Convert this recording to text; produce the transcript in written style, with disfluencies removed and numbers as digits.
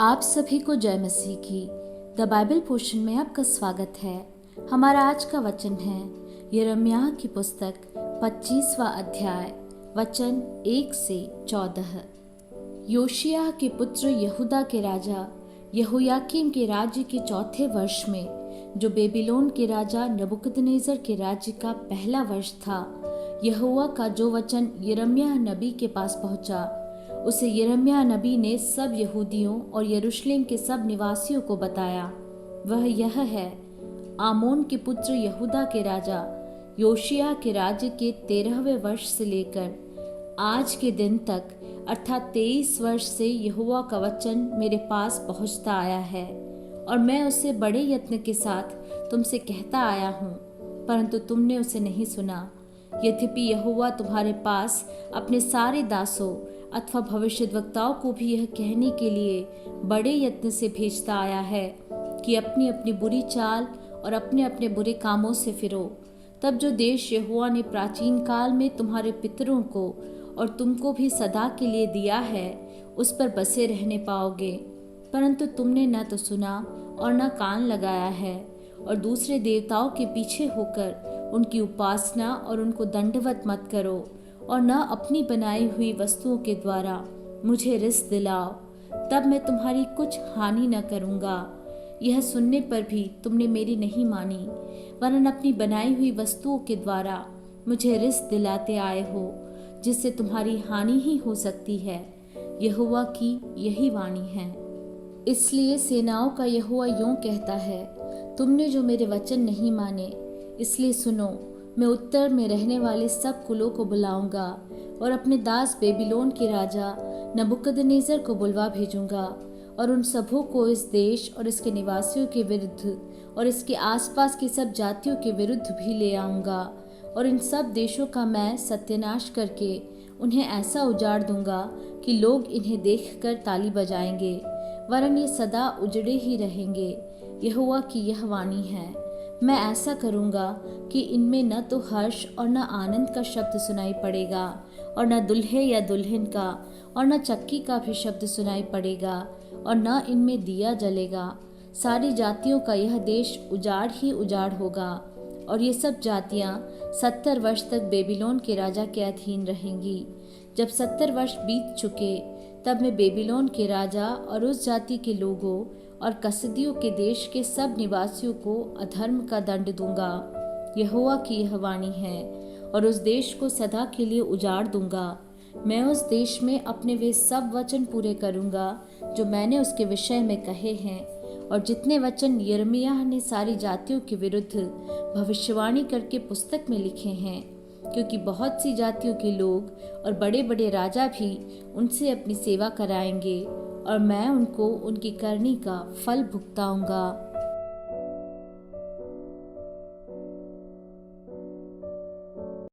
आप सभी को जय मसीह की द बाइबल पोर्शन में आपका स्वागत है। हमारा आज का वचन है यिर्मयाह की पुस्तक 25वां अध्याय वचन 1 से 14। योशिय्याह के पुत्र यहूदा के राजा यहोयाकीम के राज्य के चौथे वर्ष में, जो बेबीलोन के राजा नबूकदनेस्सर के राज्य का पहला वर्ष था, यहोवा का जो वचन यिर्मयाह नबी के पास पहुंचा, उसे यिर्मयाह नबी ने सब यहूदियों और यरूशलेम के सब निवासियों को बताया। वह यह है, आमोन के पुत्र यहूदा के राजा योशिय्याह के राज्य के 13वें वर्ष से लेकर आज के दिन तक, अर्थात 23 वर्ष से यहोवा का वचन मेरे पास पहुंचता आया है, और मैं उसे बड़े यत्न के साथ तुमसे कहता आया हूँ, परंतु तुमने उसे नहीं सुना। यद्यपि यहोवा तुम्हारे पास अपने सारे दासों अथवा भविष्यद्वक्ताओं को भी यह कहने के लिए बड़े यत्न से भेजता आया है कि अपनी अपनी बुरी चाल और अपने अपने बुरे कामों से फिरो, तब जो देश यहोवा ने प्राचीन काल में तुम्हारे पितरों को और तुमको भी सदा के लिए दिया है, उस पर बसे रहने पाओगे। परंतु तुमने न तो सुना और न कान लगाया है, और दूसरे देवताओं के पीछे होकर उनकी उपासना और उनको दंडवत मत करो, और न अपनी बनाई हुई वस्तुओं के द्वारा मुझे रिस दिलाओ, तब मैं तुम्हारी कुछ हानि न करूँगा। यह सुनने पर भी तुमने मेरी नहीं मानी, वरन अपनी बनाई हुई वस्तुओं के द्वारा मुझे रिस दिलाते आए हो, जिससे तुम्हारी हानि ही हो सकती है। यहोवा की यही वाणी है। इसलिए सेनाओं का यहोवा यूं कहता है, तुमने जो मेरे वचन नहीं माने, इसलिए सुनो, मैं उत्तर में रहने वाले सब कुलों को बुलाऊंगा और अपने दास बेबीलोन के राजा नबूकदनेस्सर को बुलवा भेजूंगा, और उन सबों को इस देश और इसके निवासियों के विरुद्ध और इसके आसपास की सब जातियों के विरुद्ध भी ले आऊंगा, और इन सब देशों का मैं सत्यानाश करके उन्हें ऐसा उजाड़ दूंगा कि लोग इन्हें देखकर ताली बजाएंगे, वरन ये सदा उजड़े ही रहेंगे। यहोवा की यह वाणी है, मैं ऐसा करूँगा कि इनमें न तो हर्ष और न आनंद का शब्द सुनाई पड़ेगा, और न दुल्हे या दुल्हन का और न चक्की का भी शब्द सुनाई पड़ेगा, और न इनमें दिया जलेगा। सारी जातियों का यह देश उजाड़ ही उजाड़ होगा, और ये सब जातियाँ 70 वर्ष तक बेबीलोन के राजा के अधीन रहेंगी। जब 70 वर्ष बीत चुके, तब मैं बेबीलोन के राजा और उस जाति के लोगों और कसदियों के देश के सब निवासियों को अधर्म का दंड दूंगा। यहोवा की यह वाणी है, और उस देश को सदा के लिए उजाड़ दूंगा। मैं उस देश में अपने वे सब वचन पूरे करूंगा जो मैंने उसके विषय में कहे हैं, और जितने वचन यिर्मयाह ने सारी जातियों के विरुद्ध भविष्यवाणी करके पुस्तक में लिखे हैं, क्योंकि बहुत सी जातियों के लोग और बड़े बड़े राजा भी उनसे अपनी सेवा कराएंगे, और मैं उनको उनकी करनी का फल भुगताऊंगा।